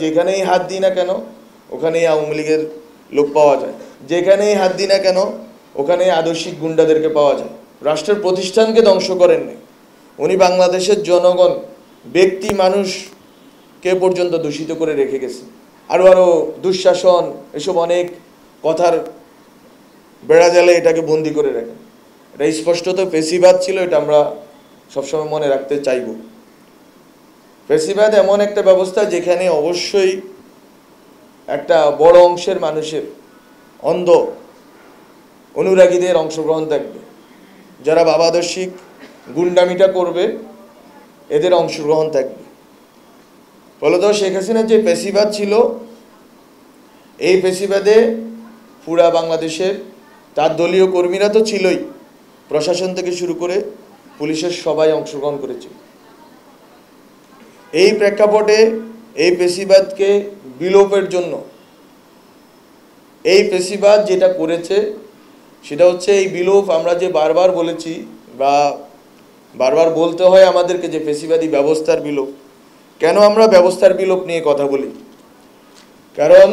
যেখানেই হাত দিই না কেন ওখানেই আওয়ামী লীগের লোক পাওয়া যায়, যেখানেই হাত দিই না কেন ওখানেই আদর্শিক গুন্ডাদেরকে পাওয়া যায়। রাষ্ট্রের প্রতিষ্ঠানকে ধ্বংস করেননি উনি, বাংলাদেশের জনগণ, ব্যক্তি মানুষকে পর্যন্ত দূষিত করে রেখে গেছে। আরও দুঃশাসন, এসব অনেক কথার বেড়া জালে এটাকে বন্দি করে রাখেন। এটা স্পষ্টত ফেসিবাদ ছিল, এটা আমরা সবসময় মনে রাখতে চাইব। ফেসিবাদ এমন একটা ব্যবস্থা যেখানে অবশ্যই একটা বড় অংশের মানুষের, অন্ধ অনুরাগীদের অংশগ্রহণ থাকবে। যারা বাবাদর্শিক গুন্ডামিটা করবে এদের অংশগ্রহণ থাকবে। ফলত শেখ হাসিনার যে ফেসিবাদ ছিল, এই ফেসিবাদে পুরা বাংলাদেশের তার দলীয় কর্মীরা তো ছিলই, প্রশাসন থেকে শুরু করে পুলিশের সবাই অংশগ্রহণ করেছে। এই প্রেক্ষাপটে এই ফেসিবাদকে বিলোপের জন্য এই ফেসিবাদ যেটা করেছে সেটা হচ্ছে এই বিলোপ। আমরা যে বারবার বলেছি বা বারবার বলতে হয় আমাদেরকে যে ফেসিবাদী ব্যবস্থার বিলোপ। কেন আমরা ব্যবস্থার বিলোপ নিয়ে কথা বলি? কারণ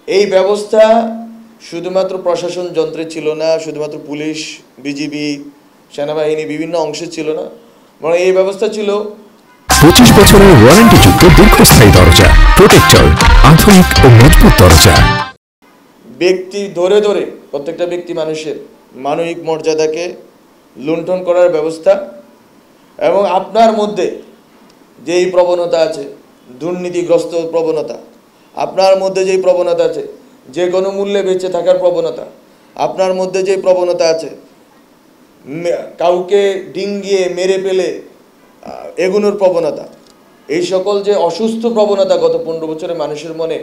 এই ব্যবস্থা শুধুমাত্র প্রশাসন যন্ত্রে ছিল না, শুধুমাত্র পুলিশ, বিজিবি, সেনাবাহিনী বিভিন্ন অংশে ছিল না, বরং এই ব্যবস্থা ছিল 25 বছরের ওয়ারেন্টিযুক্ত দীর্ঘস্থায়ী দরজা, প্রোটেক্টর, আধুনিক ও মজবুত দরজা। ব্যক্তি ধরে ধরে প্রত্যেকটা ব্যক্তি মানুষের মানবিক মর্যাদাকে লুণ্ঠন করার ব্যবস্থা। এবং আপনার মধ্যে যেই প্রবণতা আছে, দুর্নীতিগ্রস্ত প্রবণতা, আপনার মধ্যে যেই প্রবণতা আছে যে কোনো মূল্যে বেঁচে থাকার প্রবণতা, আপনার মধ্যে যেই প্রবণতা আছে কাউকে ডিঙ্গিয়ে মেরে ফেলে এগুনোর প্রবণতা, এই সকল যে অসুস্থ প্রবণতা গত 15 বছরে মানুষের মনে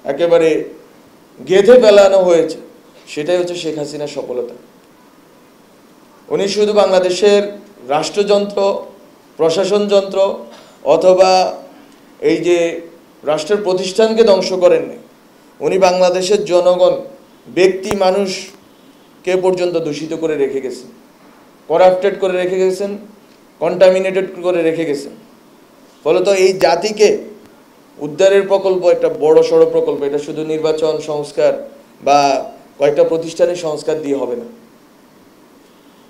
একেবারে গেঁথে ফেলানো হয়েছে, সেটাই হচ্ছে শেখ হাসিনার সফলতা। উনি শুধু বাংলাদেশের রাষ্ট্রযন্ত্র, প্রশাসন যন্ত্র অথবা এই যে রাষ্ট্রের প্রতিষ্ঠানকে ধ্বংস করেননি, উনি বাংলাদেশের জনগণ, ব্যক্তি মানুষকে পর্যন্ত দূষিত করে রেখে গেছেন, করাপ্টেড করে রেখে গেছেন, কন্টামিনেটেড করে রেখে গেছেন। ফলত এই জাতিকে উদ্ধারের প্রকল্প একটা বড় সড়ো প্রকল্প, এটা শুধু নির্বাচন সংস্কার বা কয়েকটা প্রতিষ্ঠানের সংস্কার দিয়ে হবে না,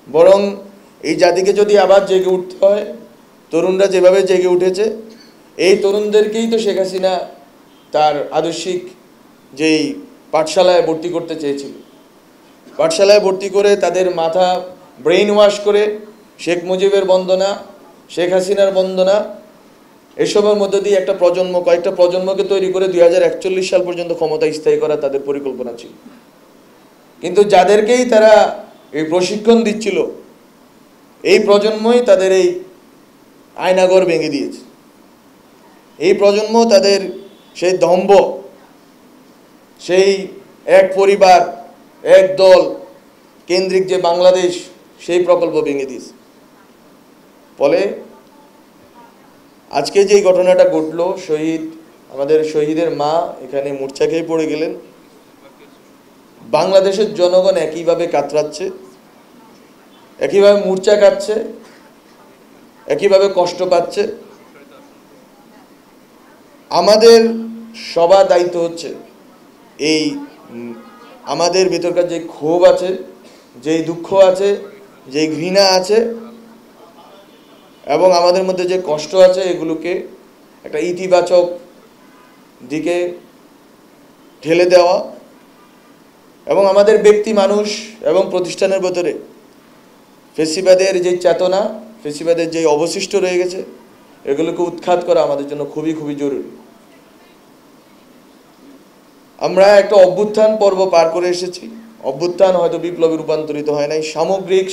বরং এই জাতিকে যদি আবার জেগে উঠতে হয়, তরুণরা যেভাবে জেগে উঠেছে, এই তরুণদেরকেই তো শেখ হাসিনা তার আদর্শিক যেই পাঠশালায় ভর্তি করতে চেয়েছিল, পাঠশালায় ভর্তি করে তাদের মাথা ব্রেইন ওয়াশ করে শেখ মুজিবের বন্দনা, শেখ হাসিনার বন্দনা, এসবের মধ্যে দিয়ে একটা প্রজন্ম, কয়েকটা প্রজন্মকে তৈরি করে 2041 সাল পর্যন্ত ক্ষমতা স্থায়ী করা তাদের পরিকল্পনা ছিল। কিন্তু যাদেরকেই তারা এই প্রশিক্ষণ দিচ্ছিল, এই প্রজন্মই তাদের এই আয়নাঘর ভেঙে দিয়েছে। এই প্রজন্ম তাদের সেই দম্ভ, সেই এক পরিবার এক দল কেন্দ্রিক যে বাংলাদেশ, সেই প্রকল্প ভেঙে দিয়েছে। ফলে আজকে যেই ঘটনাটা ঘটলো, আমাদের শহীদের মা এখানে মূর্ছা খেয়ে পড়ে গেলেন, বাংলাদেশের জনগণ একইভাবে কাতরাচ্ছে, একইভাবে মূর্ছা খাচ্ছে, একইভাবে কষ্ট পাচ্ছে। আমাদের সবার দায়িত্ব হচ্ছে এই আমাদের ভিতরকার যে ক্ষোভ আছে, যেই দুঃখ আছে, যেই ঘৃণা আছে এবং আমাদের মধ্যে যে কষ্ট আছে, এগুলোকে একটা ইতিবাচক দিকে ঠেলে দেওয়া এবং আমাদের ব্যক্তি মানুষ এবং প্রতিষ্ঠানের ভেতরে ফেসিবাদের যে চেতনা, ফেসিবাদের যে অবশিষ্ট রয়ে গেছে, এগুলোকে উৎখাত করা আমাদের জন্য খুবই খুবই জরুরি। আমরা একটা অভ্যুত্থান পর্ব পার করে এসেছি। অভ্যুত্থান হয়তো বিপ্লবে রূপান্তরিত হয় নাই, সামগ্রিক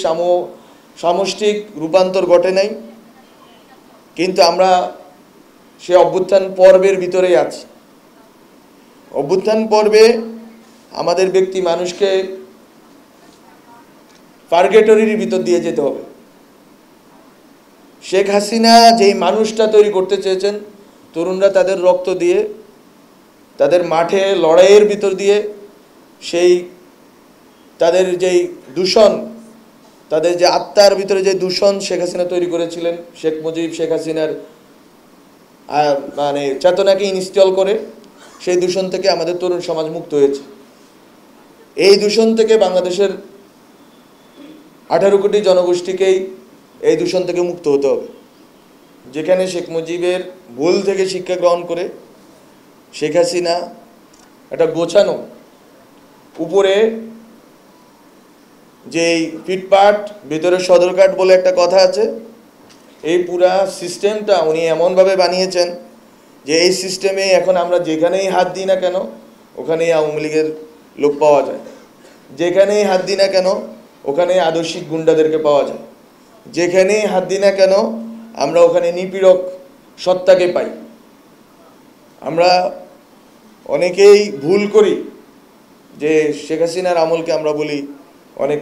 সামষ্টিক রূপান্তর ঘটে নাই, কিন্তু আমরা সে অভ্যুত্থান পর্বের ভিতরেই আছি। অভ্যুত্থান পর্বে আমাদের ব্যক্তি মানুষকে পার্গেটরির ভিতর দিয়ে যেতে হবে। শেখ হাসিনা যেই মানুষটা তৈরি করতে চেয়েছেন, তরুণরা তাদের রক্ত দিয়ে, তাদের মাঠে লড়াইয়ের ভিতর দিয়ে সেই তাদের যেই দূষণ, তাদের যে আত্মার ভিতরে যে দূষণ শেখ হাসিনা তৈরি করেছিলেন, শেখ মুজিব শেখ হাসিনার মানে চেতনাকে ইনস্টল করে সেই দূষণ থেকে আমাদের তরুণ সমাজ মুক্ত হয়েছে। এই দূষণ থেকে বাংলাদেশের 18 কোটি জনগোষ্ঠীকেই এই দূষণ থেকে মুক্ত হতে হবে। যেখানে শেখ মুজিবের ভুল থেকে শিক্ষা গ্রহণ করে শেখ হাসিনা একটা গোছানো উপরে যেই ফিটপাট ভিতরে সদরঘাট বলে একটা কথা আছে, এই পুরা সিস্টেমটা উনি এমনভাবে বানিয়েছেন যে এই সিস্টেমে এখন আমরা যেখানেই হাত দিই না কেন ওখানেই আওয়ামী লীগের লোক পাওয়া যায়, যেখানেই হাত দিই না কেন ওখানেই আদর্শিক গুন্ডাদেরকে পাওয়া যায়, যেখানেই হাত দিই না কেন আমরা ওখানে নিপীড়ক সত্তাকে পাই। আমরা অনেকেই ভুল করি যে শেখ হাসিনার আমলকে আমরা বলি অনেক